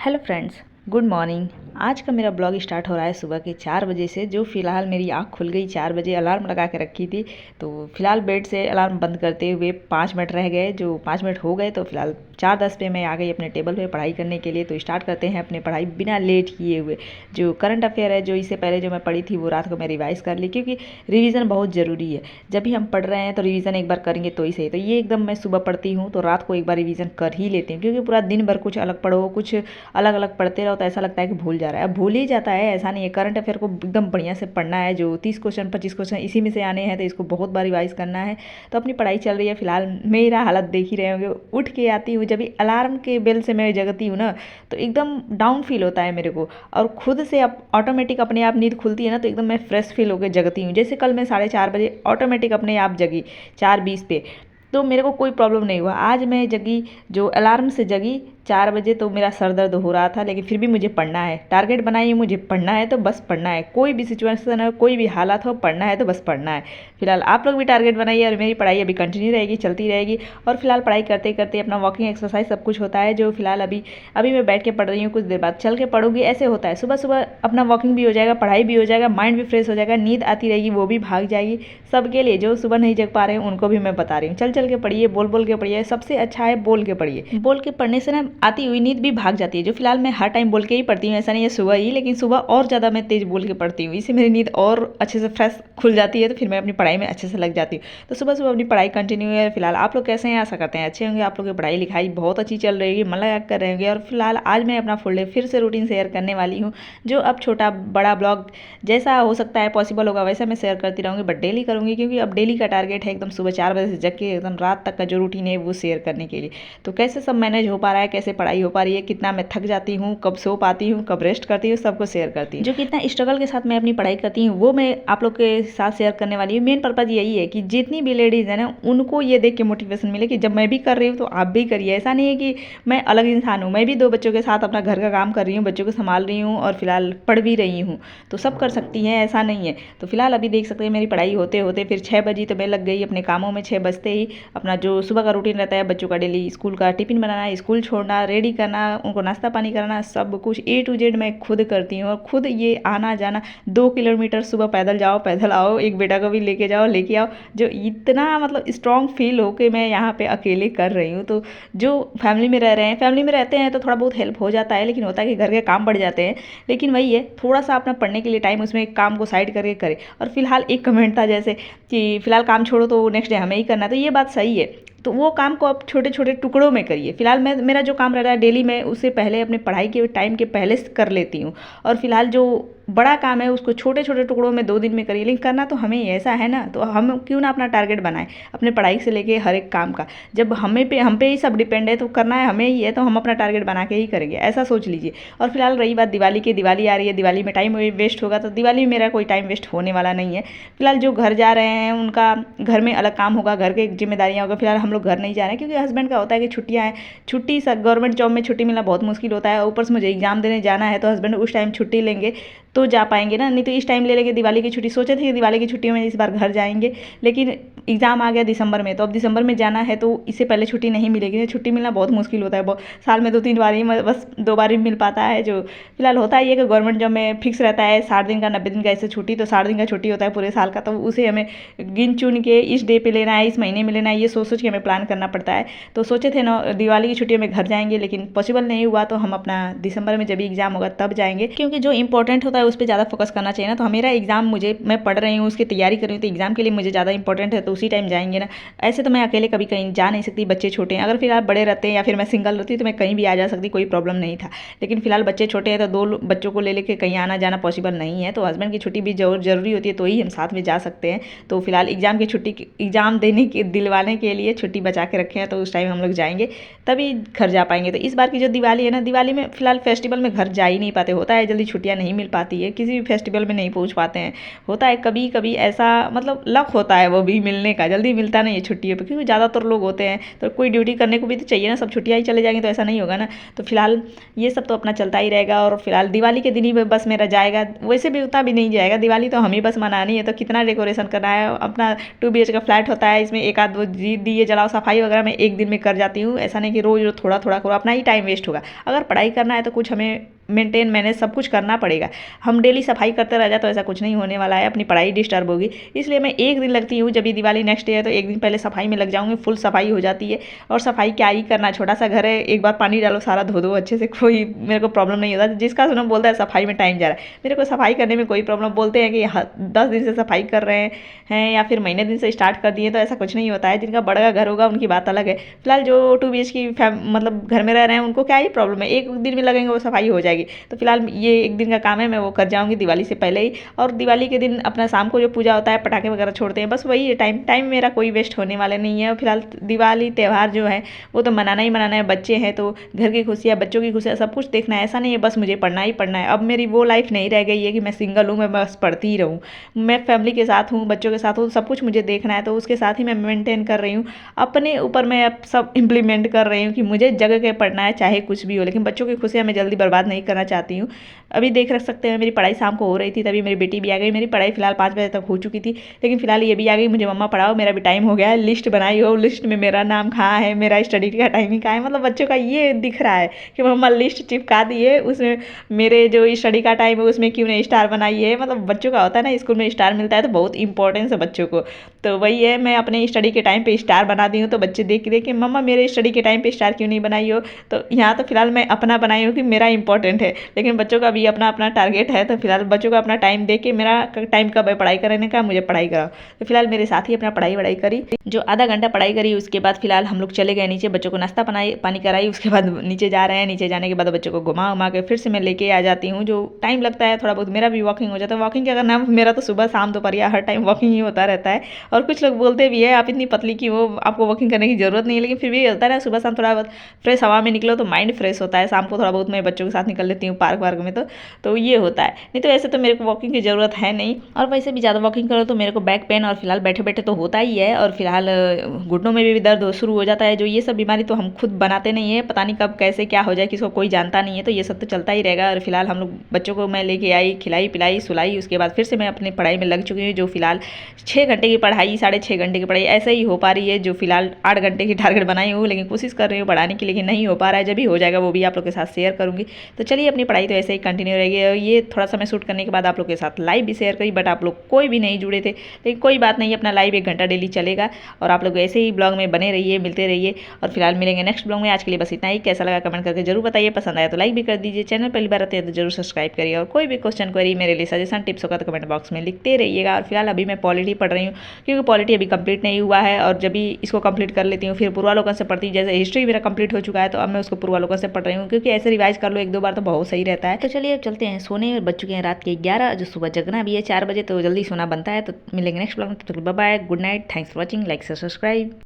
Hello friends, good morning. आज का मेरा ब्लॉग स्टार्ट हो रहा है सुबह के 4 बजे से। जो फ़िलहाल मेरी आँख खुल गई 4 बजे, अलार्म लगा के रखी थी। तो फ़िलहाल बेड से अलार्म बंद करते हुए 5 मिनट रह गए। जो 5 मिनट हो गए तो फ़िलहाल 4:10 पे मैं आ गई अपने टेबल पे पढ़ाई करने के लिए। तो स्टार्ट करते हैं अपनी पढ़ाई बिना लेट किए हुए। जो करंट अफेयर है, जो इससे पहले जो मैं पढ़ी थी वो रात को मैं रिवाइज़ कर ली, क्योंकि रिवीजन बहुत ज़रूरी है। जब भी हम पढ़ रहे हैं तो रिवीजन एक बार करेंगे तो ही सही। तो ये एकदम मैं सुबह पढ़ती हूँ तो रात को एक बार रिवीजन कर ही लेती हूँ, क्योंकि पूरा दिन भर कुछ अलग पढ़ो, कुछ अलग अलग पढ़ते रहो तो ऐसा लगता है कि भूल जा रहा है। अब भूल ही जाता है, ऐसा नहीं है। करंट अफेयर को एकदम बढ़िया से पढ़ना है। जो 30 क्वेश्चन 25 क्वेश्चन इसी में से आने हैं, तो इसको बहुत बार रिवाइज करना है। तो अपनी पढ़ाई चल रही है। फिलहाल मेरा हालत देख ही रहे होंगे। उठ के आती हूँ, जब भी अलार्म के बेल से मैं जगती हूँ ना, तो एकदम डाउन फील होता है मेरे को। और खुद से अब ऑटोमेटिक अपने आप नींद खुलती है ना, तो एकदम मैं फ्रेश फील होकर जगती हूँ। जैसे कल मैं 4:30 बजे ऑटोमेटिक अपने आप जगी 4:20 पे, तो मेरे को कोई प्रॉब्लम नहीं हुआ। आज मैं जगी, जो अलार्म से जगी 4 बजे, तो मेरा सर दर्द हो रहा था, लेकिन फिर भी मुझे पढ़ना है। टारगेट बनाई है, मुझे पढ़ना है तो बस पढ़ना है। कोई भी सिचुएशन हो, कोई भी हालत हो, पढ़ना है तो बस पढ़ना है। फिलहाल आप लोग भी टारगेट बनाइए और मेरी पढ़ाई अभी कंटिन्यू रहेगी, चलती रहेगी। और फिलहाल पढ़ाई करते करते अपना वॉकिंग एक्सरसाइज सब कुछ होता है। जो फिलहाल अभी अभी मैं बैठ के पढ़ रही हूँ, कुछ देर बाद चल के पढ़ूंगी। ऐसे होता है, सुबह सुबह अपना वॉकिंग भी हो जाएगा, पढ़ाई भी हो जाएगा, माइंड भी फ्रेश हो जाएगा, नींद आती रहेगी वो भी भाग जाएगी। सबके लिए जो सुबह नहीं जग पा रहे हैं उनको भी मैं बता रही हूँ, चल चल के पढ़िए, बोल बोल के पढ़िए। सबसे अच्छा है बोल के पढ़िए। बोल के पढ़ने से ना आती हुई नींद भी भाग जाती है। जो फिलहाल मैं हर टाइम बोल के ही पढ़ती हूँ, ऐसा नहीं है सुबह ही, लेकिन सुबह और ज़्यादा मैं तेज़ बोल के पढ़ती हूँ। इससे मेरी नींद और अच्छे से फ्रेश खुल जाती है, तो फिर मैं अपनी पढ़ाई में अच्छे से लग जाती हूँ। तो सुबह सुबह अपनी पढ़ाई कंटिन्यू है। फिलहाल आप लोग कैसे हैं? आशा करते हैं अच्छे होंगे। आप लोग की पढ़ाई लिखाई बहुत अच्छी चल रही है, मन लगा कर रहे होंगे। और फिलहाल आज मैं अपना फुल डे फिर से रूटीन शेयर करने वाली हूँ। जो अब छोटा बड़ा ब्लॉग जैसा हो सकता है पॉसिबल होगा वैसा मैं शेयर करती रहूँगी, बट डेली करूँगी, क्योंकि अब डेली का टारगेट है एकदम सुबह 4 बजे से जग के एकदम रात तक का जो रूटीन है वो शेयर करने के लिए। तो कैसे सब मैनेज हो पा रहा है, कैसे पढ़ाई हो पा रही है, कितना मैं थक जाती हूँ, कब सो पाती हूँ, कब रेस्ट करती हूँ, सबको शेयर करती हूँ। जो कितना स्ट्रगल के साथ मैं अपनी पढ़ाई करती हूँ वो मैं आप लोग के साथ शेयर करने वाली हूँ। मेन पर्पज़ यही है कि जितनी भी लेडीज़ है ना, उनको ये देख के मोटिवेशन मिले कि जब मैं भी कर रही हूँ तो आप भी करिए। ऐसा नहीं है कि मैं अलग इंसान हूँ, मैं भी 2 बच्चों के साथ अपना घर का काम कर रही हूँ, बच्चों को संभाल रही हूँ और फिलहाल पढ़ भी रही हूँ। तो सब कर सकती हैं, ऐसा नहीं है। तो फिलहाल अभी देख सकते हैं मेरी पढ़ाई होते होते फिर 6 बजी तो मैं लग गई अपने कामों में। 6 बजते ही अपना जो सुबह का रूटीन रहता है, बच्चों का डेली स्कूल का टिफिन बनाना, स्कूल छोड़ना, रेडी करना, उनको नाश्ता पानी कराना, सब कुछ A to Z मैं खुद करती हूँ। और खुद ये आना जाना 2 किलोमीटर सुबह पैदल जाओ पैदल आओ, एक बेटा को भी लेके जाओ लेके आओ। जो इतना मतलब स्ट्रॉन्ग फील हो के मैं यहाँ पे अकेले कर रही हूँ। तो जो फैमिली में रह रहे हैं, फैमिली में रहते हैं तो थोड़ा बहुत हेल्प हो जाता है, लेकिन होता है कि घर के काम बढ़ जाते हैं। लेकिन वही है, थोड़ा सा अपना पढ़ने के लिए टाइम उसमें एक काम को साइड करके करे। और फिलहाल एक कमेंट था जैसे कि फिलहाल काम छोड़ो तो नेक्स्ट डे हमें ही करना, तो ये बात सही है। तो वो काम को आप छोटे छोटे टुकड़ों में करिए। फिलहाल मेरा जो काम रह रहा है डेली, मैं उससे पहले अपने पढ़ाई के टाइम के पहले कर लेती हूँ। और फिलहाल जो बड़ा काम है उसको छोटे छोटे टुकड़ों में 2 दिन में करिए। लेकिन करना तो हमें ही ऐसा है ना, तो हम क्यों ना अपना टारगेट बनाएं अपने पढ़ाई से लेके हर एक काम का। जब हम पे ही सब डिपेंड है तो करना है हमें ही है, तो हम अपना टारगेट बना के ही करेंगे, ऐसा सोच लीजिए। और फिलहाल रही बात दिवाली की, दिवाली आ रही है, दिवाली में टाइम वेस्ट होगा, तो दिवाली में मेरा कोई टाइम वेस्ट होने वाला नहीं है। फिलहाल जो घर जा रहे हैं उनका घर में अलग काम होगा, घर के जिम्मेदारियाँ होगा। फिलहाल हम लोग घर नहीं जा रहे हैं, क्योंकि हस्बैंड का होता है कि छुट्टियाँ हैं, छुट्टी गवर्नमेंट जॉब में छुट्टी मिलना बहुत मुश्किल होता है। ऊपर से मुझे एग्जाम देने जाना है, तो हस्बैंड उस टाइम छुट्टी लेंगे तो जा पाएंगे ना, नहीं तो इस टाइम ले लेंगे दिवाली की छुट्टी। सोचे थे कि दिवाली की छुट्टियों में इस बार घर जाएंगे, लेकिन एग्जाम आ गया दिसंबर में, तो अब दिसंबर में जाना है तो इससे पहले छुट्टी नहीं मिलेगी। छुट्टी मिलना बहुत मुश्किल होता है, साल में 2-3 बार ही, बस 2 बार ही मिल पाता है। जो फिलहाल होता ही है कि गवर्नमेंट जॉब में फिक्स रहता है 60 दिन का, 90 दिन का ऐसे छुट्टी, तो 60 दिन का छुट्टी होता है पूरे साल का। तो उसे हमें गिन चुन के इस डे पे लेना है, इस महीने में लेना है, ये सोच सोच के हमें प्लान करना पड़ता है। तो सोचे थे ना दिवाली की छुट्टियों में घर जाएंगे, लेकिन पॉसिबल नहीं हुआ, तो हम अपना दिसंबर में जब एग्जाम होगा तब जाएंगे, क्योंकि जो इंपॉर्टेंट होता है उस पर ज़्यादा फोकस करना चाहिए ना। तो मेरा एग्जाम मैं पढ़ रही हूँ, उसकी तैयारी कर रही हूँ, तो एग्जाम के लिए मुझे ज़्यादा इंपॉर्टेंट है, तो उसी टाइम जाएंगे ना। ऐसे तो मैं अकेले कभी कहीं जा नहीं सकती, बच्चे छोटे हैं। अगर फिलहाल बड़े रहते हैं या फिर मैं सिंगल रहती तो मैं कहीं भी आ जा सकती, कोई प्रॉब्लम नहीं था। लेकिन फिलहाल बच्चे छोटे हैं, तो 2 बच्चों को ले लेके कहीं आना जाना पॉसिबल नहीं है। तो हस्बैंड की छुट्टी भी जरूरी होती है, तो ही हम साथ में जा सकते हैं। तो फिलहाल एग्जाम देने के दिलवाने के लिए छुट्टी बचा के रखे हैं, तो उस टाइम हम लोग जाएंगे तभी घर जा पाएंगे। तो इस बार की जो दिवाली है ना, दिवाली में फिलहाल फेस्टिवल में घर जा ही नहीं पाते, होता है जल्दी छुट्टियाँ नहीं मिल पाती पाती है, किसी भी फेस्टिवल में नहीं पहुँच पाते हैं। होता है कभी कभी ऐसा, मतलब लक होता है वो भी मिलने का, जल्दी मिलता नहीं है छुट्टियों पर, क्योंकि ज़्यादातर लोग होते हैं तो कोई ड्यूटी करने को भी तो चाहिए ना, सब छुट्टियाँ ही चले जाएंगे तो ऐसा नहीं होगा ना। तो फिलहाल ये सब तो अपना चलता ही रहेगा। और फिलहाल दिवाली के दिन ही बस मेरा जाएगा, वैसे भी उतना भी नहीं जाएगा, दिवाली तो हम ही बस मनानी है, तो कितना डेकोरेशन करना है। अपना 2 BH का फ्लैट होता है, इसमें एक आध दिए जलाओ, सफाई वगैरह मैं एक दिन में कर जाती हूँ। ऐसा नहीं कि रोज रोज थोड़ा थोड़ा करो, अपना ही टाइम वेस्ट होगा। अगर पढ़ाई करना है तो कुछ हमें मेंटेन मैनेज सब कुछ करना पड़ेगा। हम डेली सफाई करते रह जाए तो ऐसा कुछ नहीं होने वाला है, अपनी पढ़ाई डिस्टर्ब होगी। इसलिए मैं एक दिन लगती हूँ, जब भी दिवाली नेक्स्ट डे है तो एक दिन पहले सफाई में लग जाऊँगी, फुल सफाई हो जाती है। और सफाई क्या ही करना, छोटा सा घर है, एक बार पानी डालो सारा धो दो अच्छे से, कोई मेरे को प्रॉब्लम नहीं होता। जिसका सुनो बोलता है सफाई में टाइम जा रहा है, मेरे को सफाई करने में कोई प्रॉब्लम, बोलते हैं कि 10 दिन से सफाई कर रहे हैं या फिर महीने दिन से स्टार्ट कर दिए, तो ऐसा कुछ नहीं होता है। जिनका बड़ा घर होगा उनकी बात अलग है। फिलहाल जो 2 BH की मतलब घर में रह रहे हैं उनको क्या ही प्रॉब्लम है, एक दिन में लगेंगे वो सफाई हो जाएगी। तो फिलहाल ये एक दिन का काम है, मैं वो कर जाऊंगी दिवाली से पहले ही। और दिवाली के दिन अपना शाम को जो पूजा होता है, पटाखे वगैरह छोड़ते हैं, बस वही टाइम मेरा कोई वेस्ट होने वाले नहीं है। फिलहाल दिवाली त्यौहार जो है वो तो मनाना ही मनाना है। बच्चे हैं तो घर की खुशियाँ, बच्चों की खुशियाँ सब कुछ देखना है। ऐसा नहीं है बस मुझे पढ़ना ही पढ़ना है। अब मेरी वो लाइफ नहीं रह गई है कि मैं सिंगल हूँ, मैं बस पढ़ती ही रहूँ। मैं फैमिली के साथ हूँ, बच्चों के साथ हूँ, सब कुछ मुझे देखना है, तो उसके साथ ही मैं मेंटेन कर रही हूँ। अपने ऊपर मैं अब सब इम्प्लीमेंट कर रही हूँ कि मुझे जगह के पढ़ना है चाहे कुछ भी हो, लेकिन बच्चों की खुशियाँ मैं जल्दी बर्बाद नहीं करना चाहती हूँ। अभी देख रख सकते हैं, मेरी पढ़ाई शाम को हो रही थी, तभी मेरी बेटी भी आ गई। मेरी पढ़ाई फिलहाल 5 बजे तक हो चुकी थी, लेकिन फिलहाल ये भी आ गई, मुझे मम्मा पढ़ाओ, मेरा भी टाइम हो गया है। लिस्ट बनाई हो, लिस्ट में मेरा नाम कहाँ है, मेरा स्टडी का टाइमिंग कहाँ है, मतलब बच्चों का ये दिख रहा है कि मम्मा लिस्ट चिपका दी है, उसमें मेरे जो स्टडी का टाइम है उसमें क्यों नहीं स्टार बनाई है। मतलब बच्चों का होता है ना, स्कूल में स्टार मिलता है तो बहुत इंपॉर्टेंस है बच्चों को। तो वही है, मैं अपने स्टडी के टाइम पे स्टार बना दी हूँ, तो बच्चे देख देख के मम्मा मेरे स्टडी के टाइम पे स्टार क्यों नहीं बनाई हो। तो यहाँ तो फिलहाल मैं अपना बनाई हूँ कि मेरा इंपॉर्टेंट है, लेकिन बच्चों का भी अपना अपना टारगेट है। तो फिलहाल बच्चों को अपना टाइम दे के, मेरा टाइम कब है पढ़ाई करने का, मुझे पढ़ाई कराओ। तो फिलहाल मेरे साथ ही अपना पढ़ाई वढ़ाई करी, जो आधा घंटा पढ़ाई करी, उसके बाद फिलहाल हम लोग चले गए नीचे, बच्चों को नाश्ता पानी कराई। उसके बाद नीचे जा रहे हैं, नीचे जाने के बाद बच्चों को घुमा उमा के फिर से मैं लेके आ जाती हूँ। जो टाइम लगता है थोड़ा बहुत, मेरा भी वॉकिंग हो जाता है। वॉकिंग क्या करना, मेरा तो सुबह शाम दोपहर हर टाइम वॉकिंग ही होता रहता है। और कुछ लोग बोलते भी है आप इतनी पतली की हो, आपको वॉकिंग करने की जरूरत नहीं है, लेकिन फिर भी होता है ना, सुबह शाम थोड़ा बहुत फ्रेश हवा में निकलो तो माइंड फ्रेश होता है। शाम को थोड़ा बहुत मैं बच्चों के साथ निकल लेती हूँ पार्क वार्क में, तो ये होता है। नहीं तो ऐसे तो मेरे को वॉकिंग की ज़रूरत है नहीं। और वैसे भी ज़्यादा वॉकिंग करो तो मेरे को बैक पेन और फिलहाल बैठे बैठे तो होता ही है। और फिलहाल घुटनों में भी दर्द शुरू हो जाता है। जो ये सब बीमारी तो हम खुद बनाते नहीं है, पता नहीं कब कैसे क्या हो जाए, किसको कोई जानता नहीं है। तो ये सब तो चलता ही रहेगा। और फिलहाल हम लोग बच्चों को मैं लेके आई, खिलाई पिलाई सुलाई, उसके बाद फिर से मैं अपनी पढ़ाई में लग चुकी हूँ। जो फिलहाल 6 घंटे की पढ़ाई, 6.5 घंटे की पढ़ाई ऐसे ही हो पा रही है। जो फिलहाल 8 घंटे की टारगेट बनाई हूँ, लेकिन कोशिश कर रही हूँ पढ़ाने की, लेकिन नहीं हो पा रहा है। जब भी हो जाएगा वो भी आप लोग के साथ शेयर करूँगी। तो चलिए, अपनी पढ़ाई तो ऐसे ही कंटिन्यू रहेगी। ये थोड़ा सा मैं शूट करने के बाद आप लोग के साथ लाइव भी शेयर करी, बट आप लोग कोई भी नहीं जुड़े थे, लेकिन कोई बात नहीं, अपना लाइव 1 घंटा डेली चलेगा। और आप लोग ऐसे ही ब्लॉग में बने रहिए, मिलते रहिए। और फिलहाल मिलेंगे नेक्स्ट ब्लॉग में। आज के लिए बस इतना ही। कैसा लगा कमेंट करके जरूर बताइए, पसंद आया तो लाइक भी कर दीजिए, चैनल पहली बार आते हैं तो जरूर सब्सक्राइब करिए। और कोई भी क्वेश्चन क्वेरी, मेरे लिए सजेशन टिप्स होगा तो कमेंट बॉक्स में लिखते रहिएगा। और फिलहाल अभी मैं पॉलिटी पढ़ रही हूँ, क्योंकि पॉलिटी अभी कंप्लीट नहीं हुआ है, और जब भी इसको कंप्लीट कर लेती हूँ फिर पूर्वालोकन से पढ़ती हूँ। जैसे हिस्ट्री मेरा कंप्लीट हो चुका है, तो अब मैं उसको पूर्वालोकन से पढ़ रही हूँ, क्योंकि ऐसे रिवाइज कर लो 1-2 बार तो बहुत सही रहता है। तो चलिए अब चलते हैं सोने, और बच चुके हैं रात के 11, जो सुबह जगना भी है 4 बजे, तो जल्दी सोना बनता है। तो मिलेंगे नेक्स्ट ब्लॉग में, तो bye bye, good night, thanks for watching, like से सब्सक्राइब।